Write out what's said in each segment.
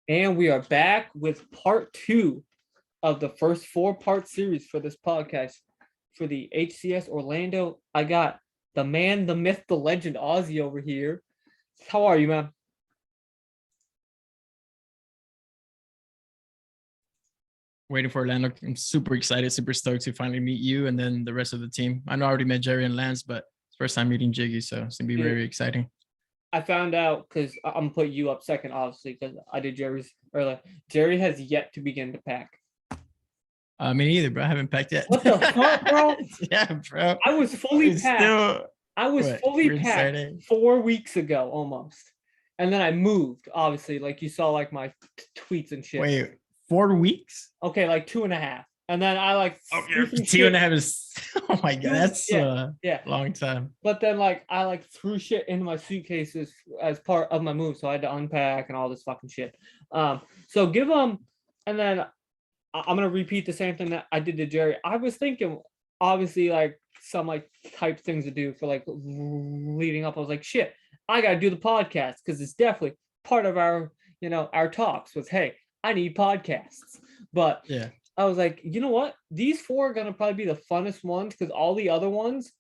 And we are back with part 2 of the first 4-part series for this podcast for the HCS Orlando. I got the man, the myth, the legend, Ozzy over here. How are you, man? Waiting for Orlando. I'm super excited, super stoked to finally meet you and then the rest of the team. I know I already met Jerry and Lance, but it's first time meeting Jiggy, so it's gonna be very exciting. I found out because I'm gonna put you up second, obviously, because I did Jerry's earlier. Jerry has yet to begin to pack. Me neither, bro. I haven't packed yet. What the fuck, bro? Yeah, bro. I was fully packed. Still, I was fully packed 4 weeks ago almost. And then I moved, obviously, like you saw like my tweets and shit. Wait, 4 weeks? Okay, like 2.5. And then I like 2.5 is oh my god, that's a long time. But then like I like threw shit into my suitcases as part of my move, so I had to unpack and all this fucking shit. So give them, and then I'm gonna repeat the same thing that I did to Jerry. I was thinking, obviously, like some like type things to do for like leading up. I was like, shit, I gotta do the podcast because it's definitely part of our our talks was, hey, I need podcasts. But yeah, I was like, you know what? These 4 are gonna probably be the funnest ones because all the other ones,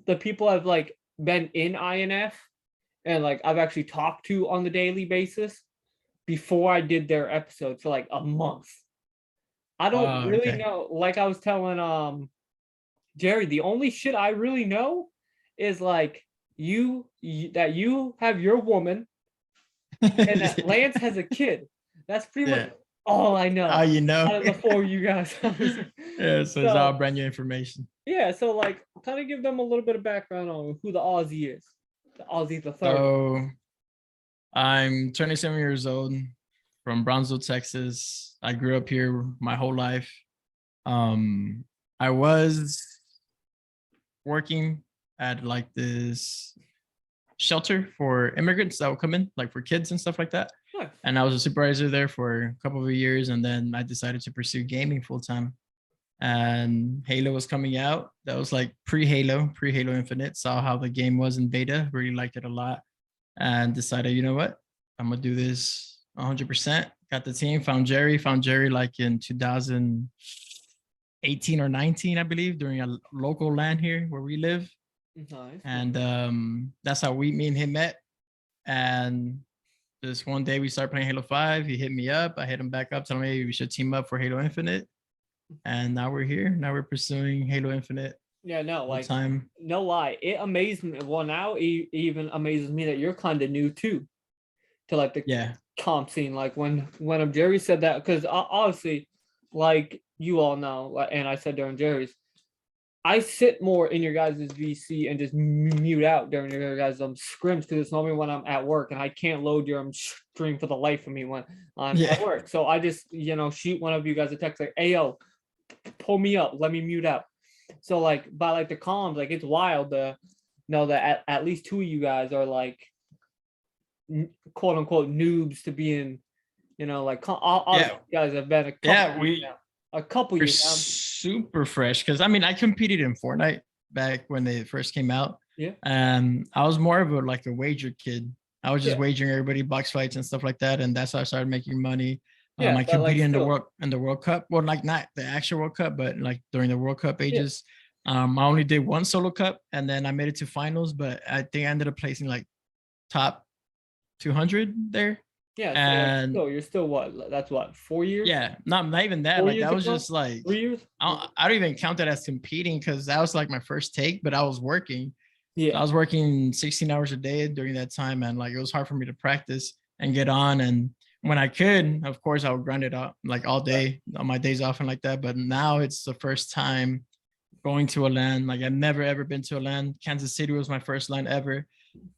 the people have like been in INF and like I've actually talked to on the daily basis before I did their episode for like a month. I don't really know. Like I was telling Jerry, the only shit I really know is like you that you have your woman and that Lance has a kid. That's pretty much all I know. Oh, you know. Out of the 4 of you guys. Yeah, so it's all brand new information. Yeah, so like kind of give them a little bit of background on who the Aussie is. The Aussie the third. So I'm 27 years old from Brownsville, Texas. I grew up here my whole life. I was working at like this shelter for immigrants that would come in, like for kids and stuff like that. Nice. And I was a supervisor there for a couple of years, and then I decided to pursue gaming full time. And Halo was coming out. That was like pre-Halo Infinite. Saw how the game was in beta, really liked it a lot, and decided, you know what, I'm gonna do this 100%. Got the team, found Jerry like in 2018 or 19, I believe, during a local LAN here where we live. Nice. And that's how me and him met. And just one day we started playing Halo 5. He hit me up. I hit him back up, telling me we should team up for Halo Infinite. And now we're here. Now we're pursuing Halo Infinite. Yeah, no, like time. No lie. It amazed me. Well, now it even amazes me that you're kind of new too to like the comp scene. Like when Jerry said that, because obviously, like you all know, and I said during Jerry's, I sit more in your guys' VC and just mute out during your guys' scrims because it's normally when I'm at work and I can't load your stream for the life of me when I'm at work. So I just shoot one of you guys a text like, "Hey yo, pull me up, let me mute out." So like by like the comms, like it's wild to know that at least 2 of you guys are like quote unquote noobs to being like all you guys have been a couple years now. Super fresh because I mean I competed in Fortnite back when they first came out. Yeah. And I was more of a wager kid. I was just wagering everybody box fights and stuff like that, and that's how I started making money. I competed in the World Cup. Well, like not the actual World Cup, but like during the World Cup ages. I only did one solo cup, and then I made it to finals. But I think I ended up placing like top 200 there. Yeah, so and you're still what? That's what, 4 years? Yeah, not even that. Like that was just like 3 years. I don't even count that as competing because that was like my first take, but I was working. Yeah, so I was working 16 hours a day during that time, and like it was hard for me to practice and get on. And when I could, of course, I would grind it out like all day on my days off and like that. But now it's the first time going to a LAN. Like I've never ever been to a LAN. Kansas City was my first LAN ever,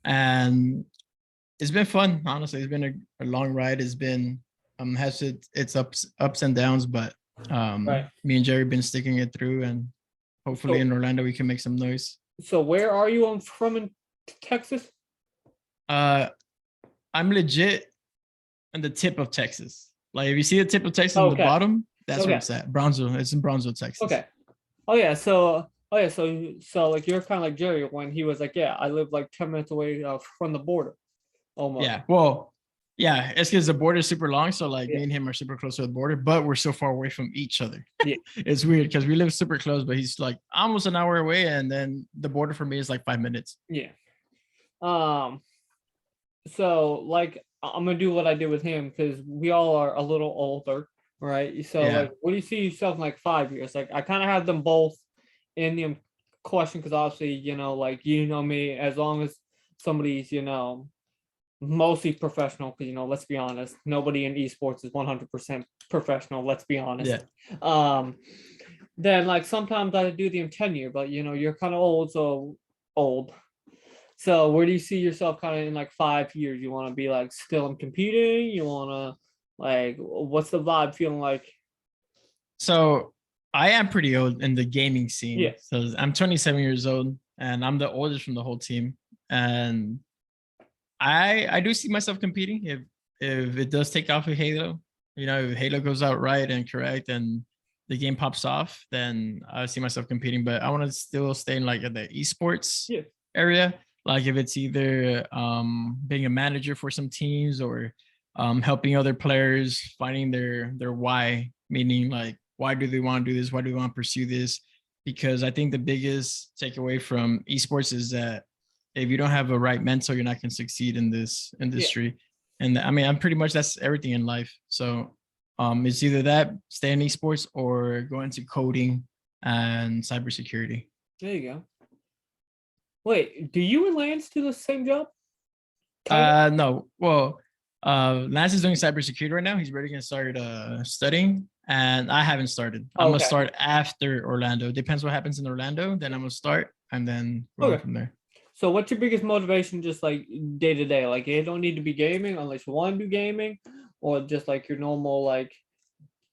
and it's been fun. Honestly, it's been a long ride. It's been has its ups and downs, but me and Jerry been sticking it through, and hopefully in Orlando we can make some noise. So where are you from in Texas? I'm legit on the tip of Texas. Like if you see the tip of Texas on the bottom, that's where it's at. Brownsville. It's in Brownsville, Texas. Okay. Oh yeah. So like you're kind of like Jerry when he was like, yeah, I live like 10 minutes away from the border. Almost. Yeah. Well, Yeah, it's because the border is super long. So like Yeah. me and him are super close to the border, but we're so far away from each other. Yeah. It's weird because we live super close, but he's like almost an hour away, and then the border for me is like 5 minutes. Yeah. So like I'm gonna do what I did with him because we all are a little older, right? So Yeah. like, what do you see yourself in like 5 years? Like I kind of have them both in the question because obviously like me, as long as somebody's mostly professional, because let's be honest, nobody in esports is 100% professional. Let's be honest. Yeah. Then like sometimes I do the 10 year, but you're kind of old, so old. So where do you see yourself kind of in like 5 years? You want to be like still in competing? You want to like what's the vibe feeling like? So I am pretty old in the gaming scene. Yeah. So I'm 27 years old and I'm the oldest from the whole team. And I do see myself competing if it does take off with Halo. If Halo goes out right and correct and the game pops off, then I see myself competing. But I want to still stay in like the esports area. Like if it's either being a manager for some teams or helping other players finding their why, meaning like why do they want to do this? Why do they want to pursue this? Because I think the biggest takeaway from esports is that if you don't have a right mentor, you're not going to succeed in this industry. Yeah. And I mean, I'm pretty much that's everything in life. So it's either that, stay in esports, or go into coding and cybersecurity. There you go. Wait, do you and Lance do the same job? No. Well, Lance is doing cybersecurity right now. He's ready to start studying, and I haven't started. I'm gonna start after Orlando. Depends what happens in Orlando. Then I'm gonna start, and then go from there. So what's your biggest motivation just like day to day? Like you don't need to be gaming unless you want to do gaming, or just like your normal like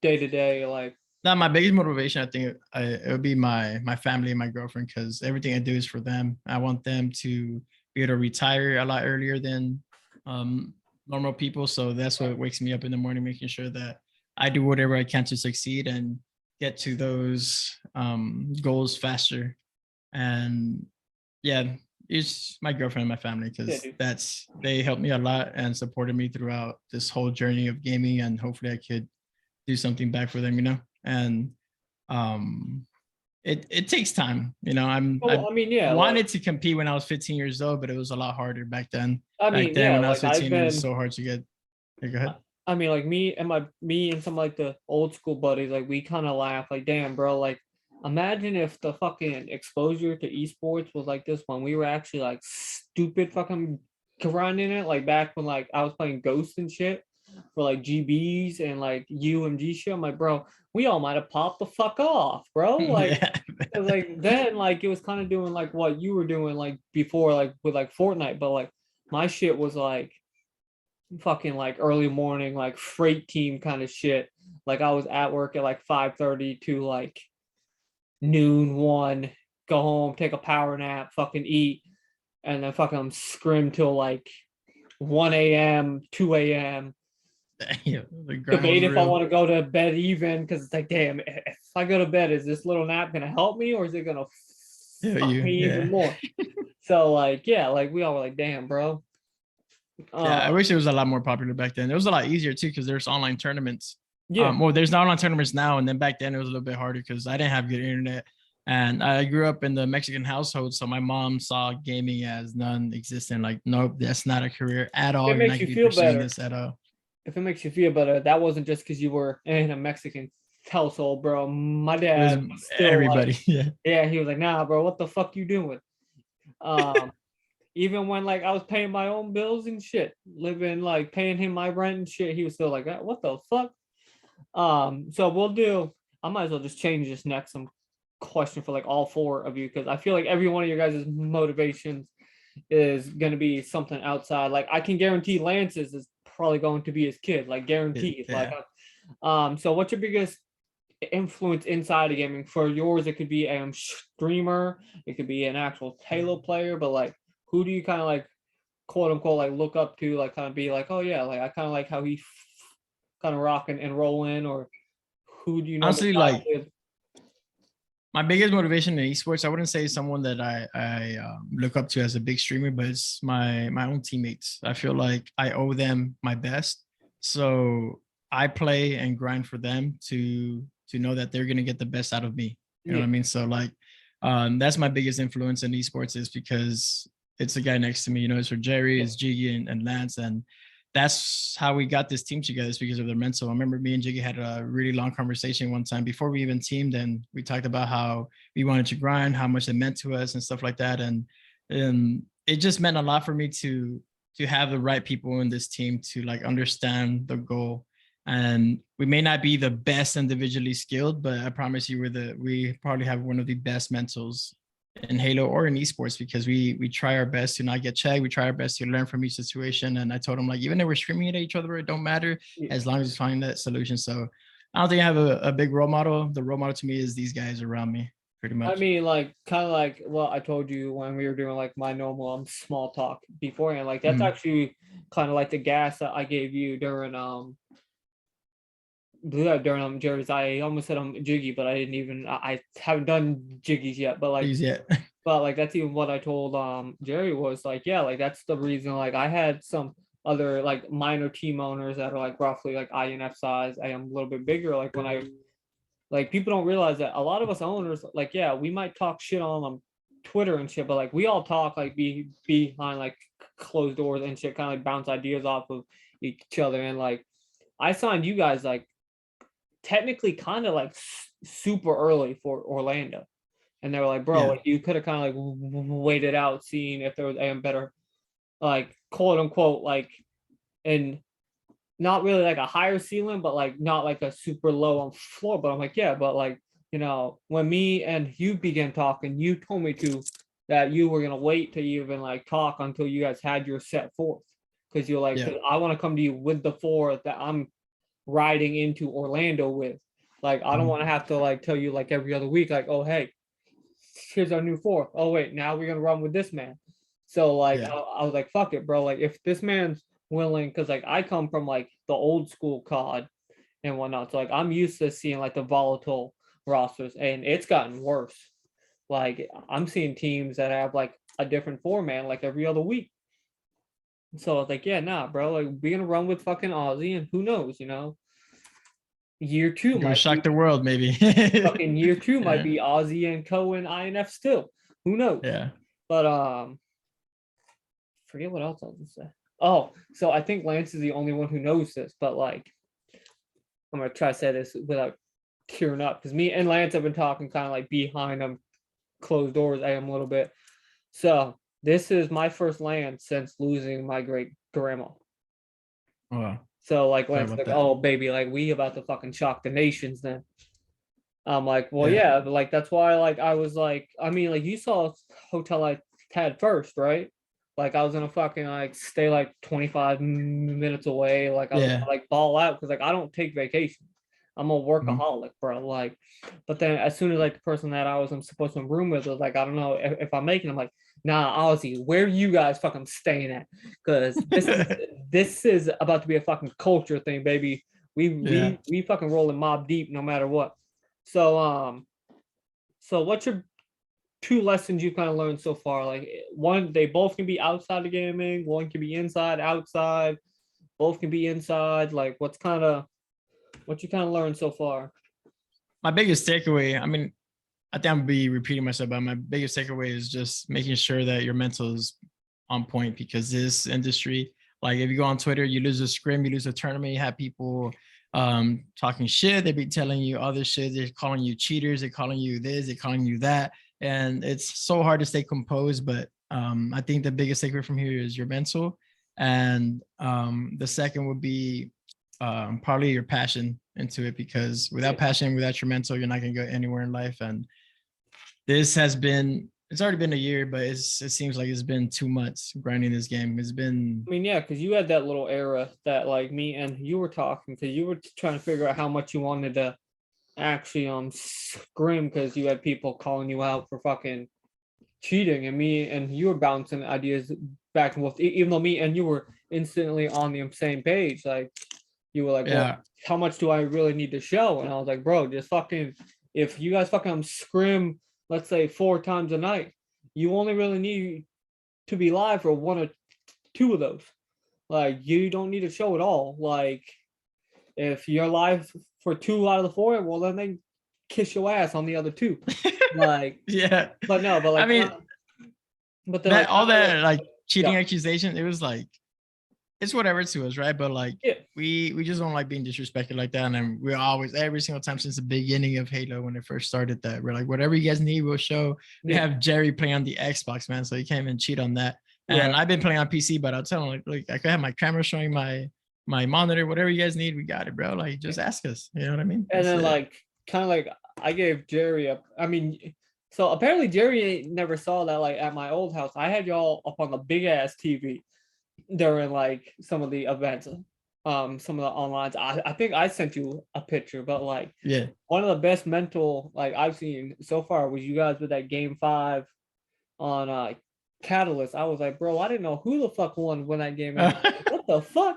day to day like. Now my biggest motivation, I think it would be my family and my girlfriend, because everything I do is for them. I want them to be able to retire a lot earlier than normal people. So that's what wakes me up in the morning, making sure that I do whatever I can to succeed and get to those goals faster. And yeah, it's my girlfriend and my family, because they helped me a lot and supported me throughout this whole journey of gaming, and hopefully I could do something back for them, and it takes time. I wanted to compete when I was 15 years old, but it was a lot harder back then. When I was 15, it was so hard to get. Go ahead. I mean, like me and some like the old school buddies, like we kind of laugh, like, damn, bro, like imagine if the fucking exposure to esports was like this when we were actually like stupid fucking grinding it, like back when like I was playing Ghost and shit for like GBs and like UMG shit. I'm like, bro, we all might have popped the fuck off, bro. Like, like then like it was kind of doing like what you were doing like before, like with like Fortnite, but like my shit was like fucking like early morning, like freight team kind of shit. Like I was at work at like 5:30 to like noon, 1, go home, take a power nap, fucking eat, and then fucking scrim till like 1 a.m., 2 a.m. Debate if I want to go to bed even, because it's like, damn, if I go to bed, is this little nap gonna help me or is it gonna fuck me even more? So like, yeah, like we all were like, damn, bro. Yeah, I wish it was a lot more popular back then. It was a lot easier too, because there's online tournaments. Yeah. Well, there's not online tournaments now, and then back then it was a little bit harder because I didn't have good internet, and I grew up in the Mexican household, so my mom saw gaming as non-existent. Like, nope, that's not a career at all. It makes you feel better. This at all. If it makes you feel better, that wasn't just because you were in a Mexican household, bro. My dad still everybody, like, yeah, he was like, nah, bro, what the fuck you doing? Even when like I was paying my own bills and shit, living like paying him my rent and shit, he was still like, what the fuck? So we'll do. I might as well just change this next some question for like all 4 of you, because I feel like every one of your guys' motivations is going to be something outside. Like I can guarantee Lance's is probably going to be his kid, like guaranteed. Yeah. Like, so what's your biggest influence inside of gaming? For yours, it could be a streamer, it could be an actual Halo player, but like, who do you kind of like, quote unquote, like look up to, like kind of be like, oh yeah, like I kind of like how he kind of rocking and rolling, or who do you know? Honestly, like My biggest motivation in esports, I wouldn't say someone that I look up to as a big streamer, but it's my own teammates. I feel like I owe them my best, so I play and grind for them to know that they're gonna get the best out of me. You know what I mean? So like, that's my biggest influence in esports is because it's the guy next to me. You know, it's for Jerry, it's Jiggy and Lance, and that's how we got this team together, is because of their mental. I remember me and Jiggy had a really long conversation one time before we even teamed, and we talked about how we wanted to grind, how much it meant to us and stuff like that. And it just meant a lot for me to have the right people in this team to like understand the goal. And we may not be the best individually skilled, but I promise you we probably have one of the best mentals in Halo or in esports, because we try our best to not get checked. We try our best to learn from each situation. And I told him, like, even if we're screaming at each other, it don't matter as long as we find that solution. So I don't think I have a big role model. The role model to me is these guys around me, pretty much. I mean, like, kind of like what I told you when we were doing like my normal small talk beforehand. Like, that's actually kind of like the gas that I gave you during Jerry's. I almost said Jiggy, but I didn't even. I haven't done Jiggies yet. But like, but like that's even what I told Jerry was like, yeah, like that's the reason. Like I had some other like minor team owners that are like roughly like INF size. I am a little bit bigger. Like when I like people don't realize that a lot of us owners, like, yeah, we might talk shit on Twitter and shit, but like we all talk like behind like closed doors and shit, kind of like bounce ideas off of each other. And like I signed you guys like technically kind of like super early for Orlando, and they were like, bro, like you could have kind of like waited out, seeing if there was a better, like, quote unquote, like, and not really like a higher ceiling, but like not like a super low on floor. But I'm like, yeah, but like, you know, when me and you began talking, you told me that you were gonna wait to even like talk until you guys had your set forth, because you're like, I want to come to you with the fourth that I'm riding into Orlando with. Like, I don't want to have to like tell you like every other week, like, oh hey, here's our new fourth. Oh wait, now we're gonna run with this man. So like I was like, fuck it, bro. Like if this man's willing, because like I come from like the old school COD and whatnot. So like I'm used to seeing like the volatile rosters, and it's gotten worse. Like I'm seeing teams that have like a different four-man like every other week. So I was like, yeah, nah, bro. Like we're gonna run with fucking Aussie, and who knows, you know. Year two might shock the world, maybe. Fucking year two might be Aussie and Co and INF still. Who knows? Yeah. But forget what else I was gonna say. Oh, so I think Lance is the only one who knows this, but like I'm gonna try to say this without tearing up, because me and Lance have been talking kind of like behind them closed doors. I am a little bit. So this is my first LAN since losing my great grandma. Wow. So like Lance like, oh baby, like we about to fucking shock the nations then. I'm like, well, yeah, but like that's why like I was like, I mean, like you saw hotel I had first, right? Like I was gonna fucking like stay like 25 minutes away. Like I was gonna, like ball out, because like I don't take vacation. I'm a workaholic, bro. Like, but then as soon as like the person that I'm supposed to room with was like, I don't know if I'm making. I'm like, nah, Aussie, where you guys fucking staying at? Because this is about to be a fucking culture thing, baby. We fucking rolling mob deep no matter what. So so what's your two lessons you kind of learned so far? Like one, they both can be outside of gaming. One can be inside, outside. Both can be inside. Like what you kind of learned so far? My biggest takeaway, I mean, I think I'm gonna be repeating myself, but my biggest takeaway is just making sure that your mental is on point, because this industry, like if you go on Twitter, you lose a scrim, you lose a tournament, you have people talking shit, they be telling you other shit, they're calling you cheaters, they're calling you this, they're calling you that, and it's so hard to stay composed. But I think the biggest takeaway from here is your mental, and the second would be probably your passion into it, because without passion, without your mental, you're not gonna go anywhere in life. And this has been, it's already been a year, but it seems like it's been 2 months grinding this game. It's been, I mean, yeah, because you had that little era that like me and you were talking, because you were trying to figure out how much you wanted to actually scrim, because you had people calling you out for fucking cheating, and me and you were bouncing ideas back and forth, even though me and you were instantly on the same page. Like you were like, well, how much do I really need to show? And I was like, bro, just fucking if you guys fucking scrim, let's say 4 times a night, you only really need to be live for 1 or 2 of those. Like, you don't need to show it all. Like, if you're live for 2 out of the 4, well, then they kiss your ass on the other 2. Like, yeah. But no, but like, I mean, but that like, all that like cheating yeah. accusation, it was like, it's whatever to us, right? But like, Yeah. we just don't like being disrespected like that. And then we're always, every single time since the beginning of Halo, when it first started, that we're like, whatever you guys need, we'll show. We have Jerry playing on the Xbox, man, so you can't even cheat on that. And I've been playing on PC, but I'll tell him like I could have my camera showing my monitor, whatever you guys need, we got it, bro. Like, just ask us. You know what I mean? And then like, kind of like, I gave Jerry so apparently Jerry never saw that. Like, at my old house, I had y'all up on the big ass TV during like some of the events, some of the online. I think I sent you a picture, but like, one of the best mental like I've seen so far was you guys with that game 5 on Catalyst. I was like, bro, I didn't know who the fuck won when that game ended. What the fuck?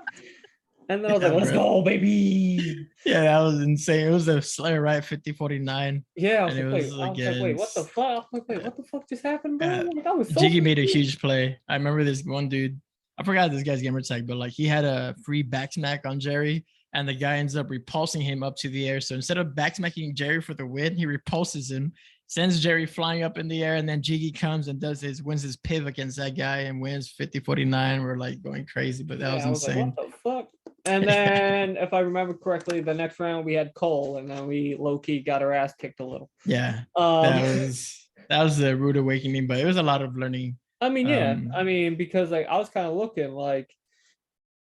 And then I was like, let's go, baby. Yeah, that was insane. It was a Slayer Right 50-49. Yeah, I was like, wait, what the fuck? I was like, wait, what the fuck just happened, bro? That was so Jiggy made a huge play. I remember this one dude, I forgot this guy's gamer tag, but like, he had a free back smack on Jerry, and the guy ends up repulsing him up to the air. So instead of back smacking Jerry for the win, he repulses him, sends Jerry flying up in the air, and then Jiggy comes and wins his piv against that guy and wins 50-49. We're like going crazy, but that was insane. Like, what the fuck? And then, if I remember correctly, the next round we had Cole, and then we low key got our ass kicked a little. Yeah, that was a rude awakening, but it was a lot of learning. I mean, because like I was kind of looking like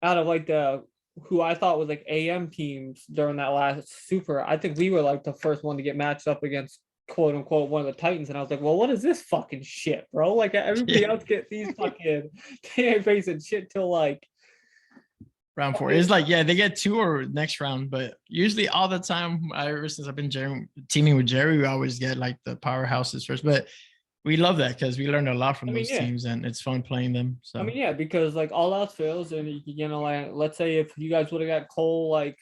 out of like who I thought was like AM teams during that last Super, I think we were like the first one to get matched up against quote unquote one of the Titans, and I was like, well, what is this fucking shit, bro? Like, everybody else get these fucking, they ain't facing shit till like round 4. It's like, they get 2 or next round, but usually all the time, ever since I've been teaming with Jerry, we always get like the powerhouses first. But we love that because we learned a lot from those teams, and it's fun playing them. So because like all else fails, and like, let's say if you guys would have got Cole like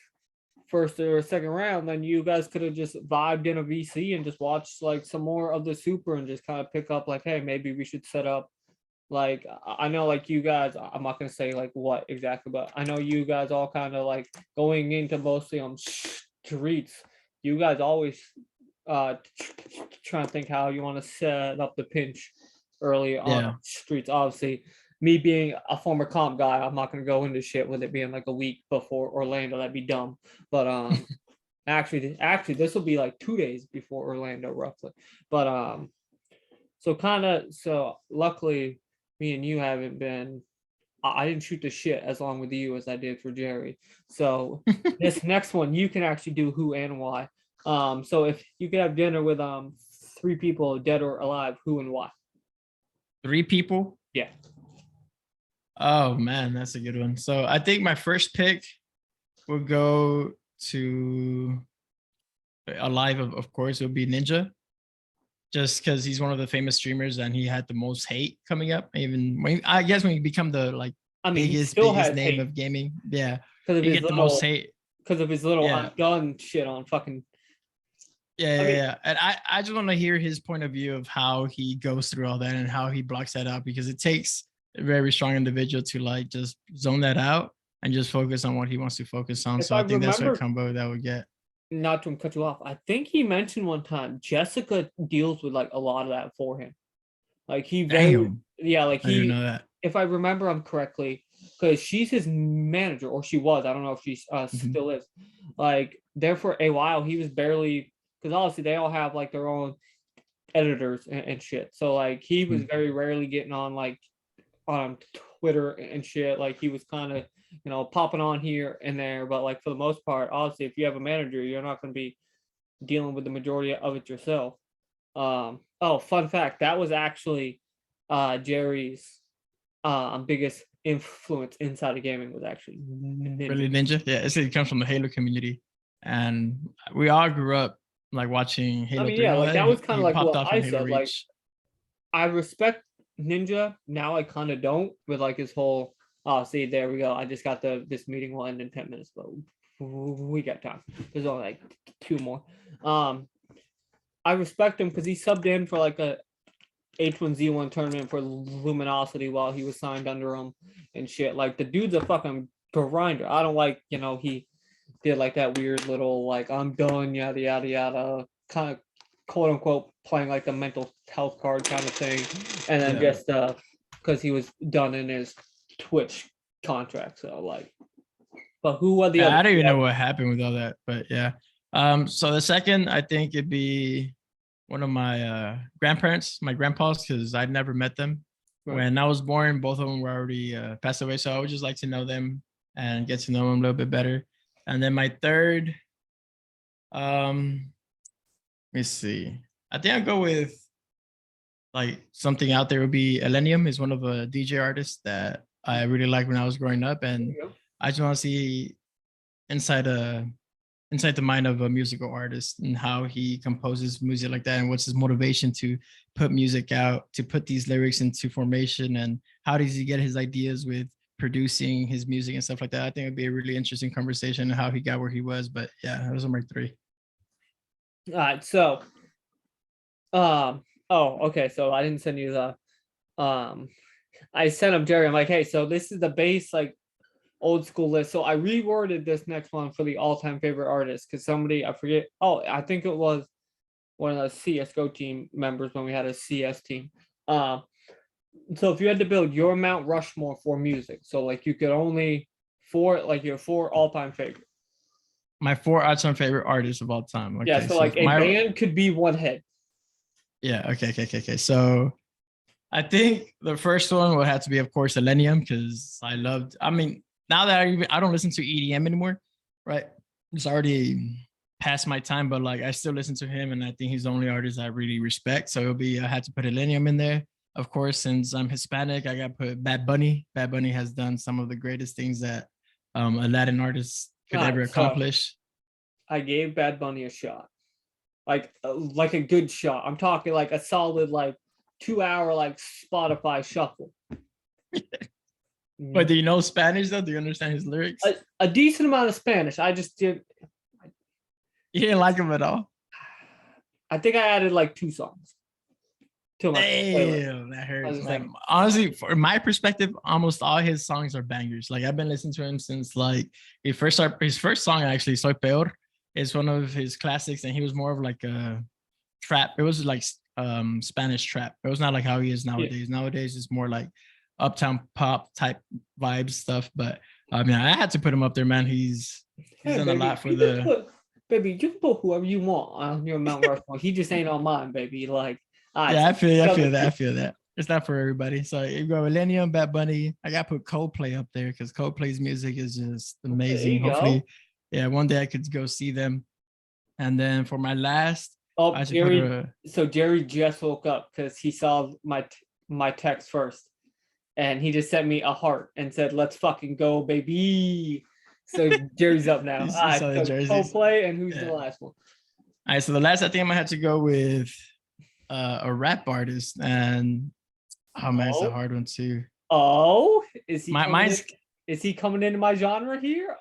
first or second round, then you guys could have just vibed in a VC and just watched like some more of the Super and just kind of pick up like, hey, maybe we should set up. Like, I know like you guys, I'm not gonna say like what exactly, but I know you guys all kind of like going into mostly on streets. You guys always trying to think how you want to set up the pinch early on streets. Obviously, me being a former comp guy, I'm not gonna go into shit with it being like a week before Orlando. That'd be dumb. But actually, this will be like 2 days before Orlando, roughly. But so luckily, me and you haven't been. I didn't shoot the shit as long with you as I did for Jerry. So this next one, you can actually do who and why. So if you could have dinner with 3 people, dead or alive, who and why? 3 people? Yeah. Oh man, that's a good one. So I think my first pick would go to alive, of course, it would be Ninja. Just because he's one of the famous streamers and he had the most hate coming up. Even when you become the like biggest name of gaming, you get the most hate because of his little gun shit on fucking. Yeah. And I just want to hear his point of view of how he goes through all that and how he blocks that out, because it takes a very strong individual to like just zone that out and just focus on what he wants to focus on. So I think that's a combo that would get. Not to cut you off, I think he mentioned one time Jessica deals with like a lot of that for him. Like he like he, know that. If I remember him correctly, because she's his manager, or she was. I don't know if she still is. Like there for a while, he was barely, because obviously they all have like their own editors and shit. So like he was very rarely getting on like on Twitter and shit. Like he was kind of, popping on here and there, but like for the most part, obviously, if you have a manager, you're not going to be dealing with the majority of it yourself. Fun fact, that was actually Jerry's biggest influence inside of gaming was actually Ninja. Really, Ninja? Yeah, it comes from the Halo community, and we all grew up like watching Halo. Like that was kind of like what I said. Reach. Like I respect Ninja now. I kind of don't with like his whole. Oh, see, there we go. I just got this meeting will end in 10 minutes, but we got time. There's only like 2 more. I respect him because he subbed in for like a H1Z1 tournament for Luminosity while he was signed under him and shit. Like the dude's a fucking grinder. I don't like, he did like that weird little like I'm done, yada yada yada, kind of quote unquote playing like the mental health card kind of thing, and then just because he was done in his Twitch contract. So like, but who are the other? I don't even know what happened with all that, but yeah. So the second, I think it'd be one of my grandparents, my grandpas, because I'd never met them. Right. When I was born, both of them were already passed away. So I would just like to know them and get to know them a little bit better. And then my third, let me see. I think I'll go with like something out there would be Elenium is one of the DJ artists that I really liked when I was growing up. And I just want to see inside the mind of a musical artist and how he composes music like that and what's his motivation to put music out, to put these lyrics into formation, and how does he get his ideas with producing his music and stuff like that. I think it'd be a really interesting conversation how he got where he was. But yeah, those are my three. All right, so okay, so I didn't send you the I sent him Jerry. I'm like, hey, so this is the base like old school list. So I reworded this next one for the all-time favorite artists because somebody, I forget, I think it was one of the CSGO team members when we had a CS team. So if you had to build your Mount Rushmore for music, so like you could only your four all-time favorite. My four all-time favorite artists of all time. Okay, yeah, so like a band could be one head. Yeah, okay. So I think the first one would have to be, of course, Elenium, because now that I don't listen to EDM anymore, right? It's already past my time, but like I still listen to him, and I think he's the only artist I really respect. So I had to put Elenium in there. Of course, since I'm Hispanic, I got to put Bad Bunny. Bad Bunny has done some of the greatest things that a Latin artist could ever accomplish. I gave Bad Bunny a shot, like a good shot. I'm talking like a solid 2-hour Spotify shuffle. But do you know Spanish though? Do you understand his lyrics? A decent amount of Spanish. I just did. You didn't like him at all? I think I added 2 songs to my playlist. That hurts. Honestly, from my perspective, almost all his songs are bangers. Like I've been listening to him since his first song actually, Soy Peor, is one of his classics, and he was more of like a trap. It was like Spanish trap. It was not like how he is nowadays. Yeah. Nowadays it's more like uptown pop type vibes stuff. But I mean, I had to put him up there, man. He's done a lot for baby, you can put whoever you want on your Mount Rushmore. He just ain't on mine, baby. I feel that. It's not for everybody. So you go Millennium, Bad Bunny. I got to put Coldplay up there because Coldplay's music is just amazing. Hopefully, one day I could go see them. And then for my last, Jerry just woke up because he saw my text first, and he just sent me a heart and said, "Let's fucking go, baby." So Jerry's up now. Coldplay, and who's the last one? All right, so the last, I think I'm gonna have to go with a rap artist, and it's a hard one too. Is he? Is he coming into my genre here?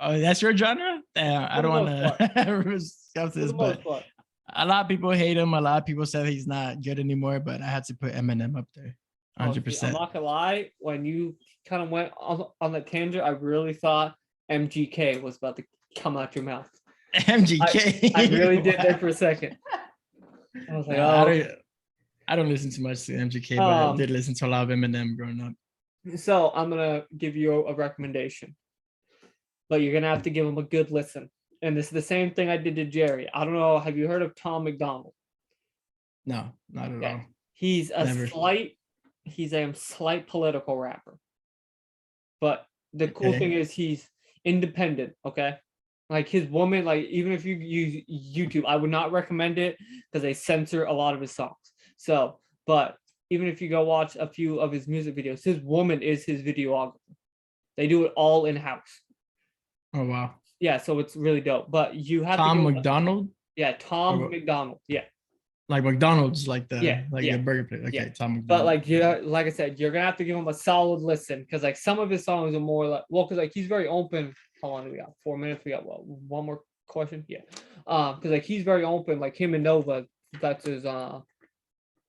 That's your genre? Damn, I don't want to discuss this, but a lot of people hate him. A lot of people said he's not good anymore, but I had to put Eminem up there. 100%. I'm not gonna lie. When you kind of went on the tangent, I really thought MGK was about to come out your mouth. MGK. I really did there for a second. I was like, I don't listen too much to MGK, but I did listen to a lot of Eminem growing up. So I'm gonna give you a recommendation, but you're gonna have to give him a good listen. And this is the same thing I did to Jerry. I don't know. Have you heard of Tom McDonald? No, not at all. He's a slight political rapper, but the cool thing is he's independent. Okay, like his woman, even if you use YouTube, I would not recommend it because they censor a lot of his songs. So, but even if you go watch a few of his music videos, his woman is his videographer. They do it all in house. Oh wow! Yeah, so it's really dope. But you have Tom McDonald. Tom McDonald. Yeah. Like McDonald's, like the burger place. Okay, yeah. Tom McDonald. But like I said, you're gonna have to give him a solid listen because some of his songs are more because he's very open. How long do we got? 4 minutes. We got one more question? Yeah. Because like he's very open. Like him and Nova, that's his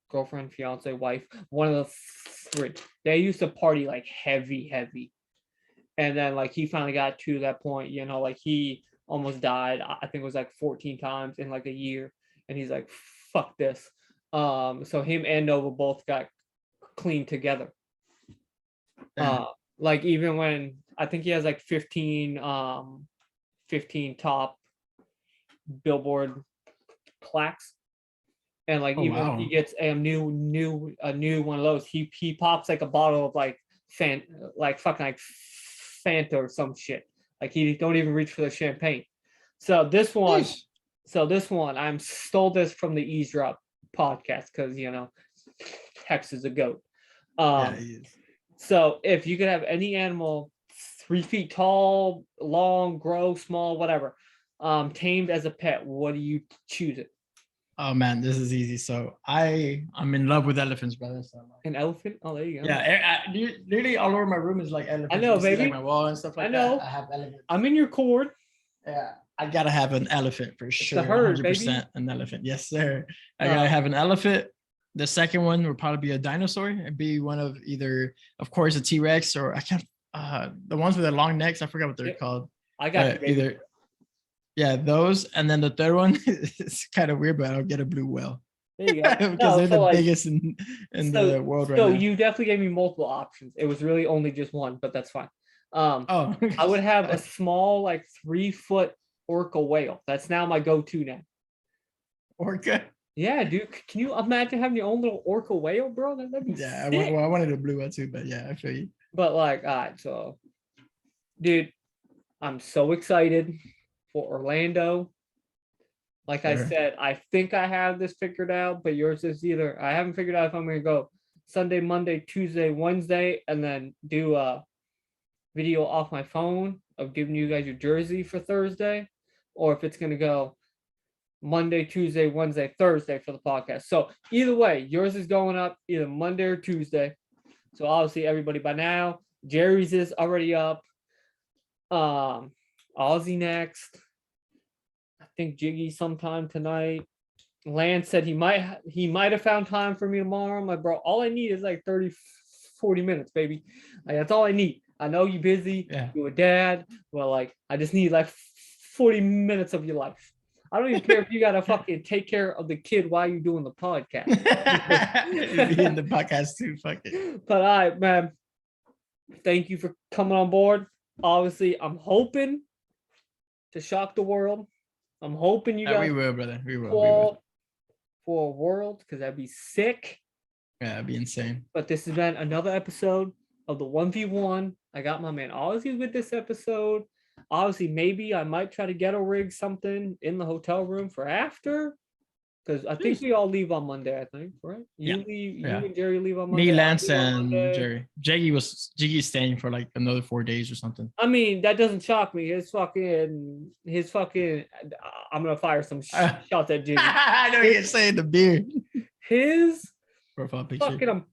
girlfriend, fiance, wife. One of the three. They used to party like heavy, and then like he finally got to that point. You know, like he almost died. I think it was like 14 times in like a year, and he's like, "Fuck this." So him and Nova both got clean together. Like even when I think he has like 15 top Billboard plaques, and like even when he gets a new one of those, he pops like a bottle of like fucking like Fanta or some shit. Like he don't even reach for the champagne. So this one, I stole this from the Eavesdrop podcast because you know Hex is a goat. Yeah, he is. So if you could have any animal 3 feet tall, long, gross, small, whatever, tamed as a pet, what do you choose it? Oh man, this is easy. So I'm in love with elephants, brother. So an elephant? Oh, there you go. Yeah, literally all over my room is like elephants. I know, baby. Like my wall and stuff like that. I have elephants. I'm in your cord. Yeah, I gotta have an elephant for sure. The herd, 100% baby. An elephant, yes, sir. I gotta have an elephant. The second one would probably be a dinosaur. It'd be one of either, of course, a T-Rex or I can't. The ones with the long necks. I forgot what they're called. I got you, either. Yeah, those, and then the third one is kind of weird, but I'll get a blue whale. There you go. Because they're the biggest in the world right now. So you definitely gave me multiple options. It was really only just one, but that's fine. I would have a small, like 3-foot orca whale. That's now my go-to now. Orca? Yeah, dude. Can you imagine having your own little orca whale, bro? That'd be sick. I wanted a blue one too, but yeah, I feel you. But like, all right, so, dude, I'm so excited for Orlando. Like I said, I think I have this figured out, but yours is either I haven't figured out if I'm gonna go Sunday, Monday, Tuesday, Wednesday, and then do a video off my phone of giving you guys your jersey for Thursday, or if it's gonna go Monday, Tuesday, Wednesday, Thursday for the podcast. So either way, yours is going up either Monday or Tuesday. So obviously everybody by now, Jerry's is already up. Aussie next. I think Jiggy sometime tonight. Lance said he might have found time for me tomorrow. My bro, all I need is like 30, 40 minutes, baby. Like, that's all I need. I know you're busy. Yeah. You're a dad. Well, like I just need like 40 minutes of your life. I don't even care if you gotta fucking take care of the kid while you're doing the podcast. You'll be in the podcast too, fuck it. But all right, man. Thank you for coming on board. Obviously, I'm hoping to shock the world. I'm hoping you guys we will, brother. We will. For a world, because that'd be sick. Yeah, that'd be insane. But this has been another episode of the 1v1. I got my man Ozzy with this episode. Obviously, maybe I might try to get a rig something in the hotel room for after. Because I think we all leave on Monday, I think, right? You and Jerry leave on Monday. Me, Lance, and Jerry. Jiggy's staying for like another 4 days or something. I mean, that doesn't shock me. His fucking I'm gonna fire some shots at Jiggy. I know you're saying the beard. His profile picture. Fucking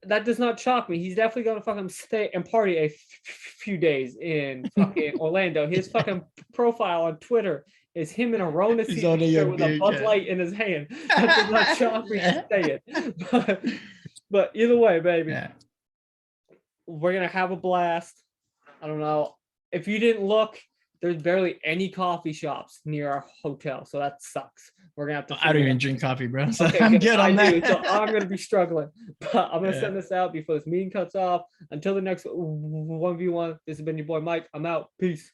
that does not shock me. He's definitely gonna fucking stay and party a few days in fucking Orlando. His fucking profile on Twitter is him in a Rona t-shirt with a Bud Light in his hand. That does not shock me to say it. But either way, baby, we're gonna have a blast. I don't know. If you didn't look, there's barely any coffee shops near our hotel, so that sucks. We're gonna have to. I don't even drink coffee, bro. So okay, I'm good on that. So I'm gonna be struggling, but I'm gonna send this out before this meeting cuts off. Until the next 1v1, this has been your boy Mike. I'm out. Peace.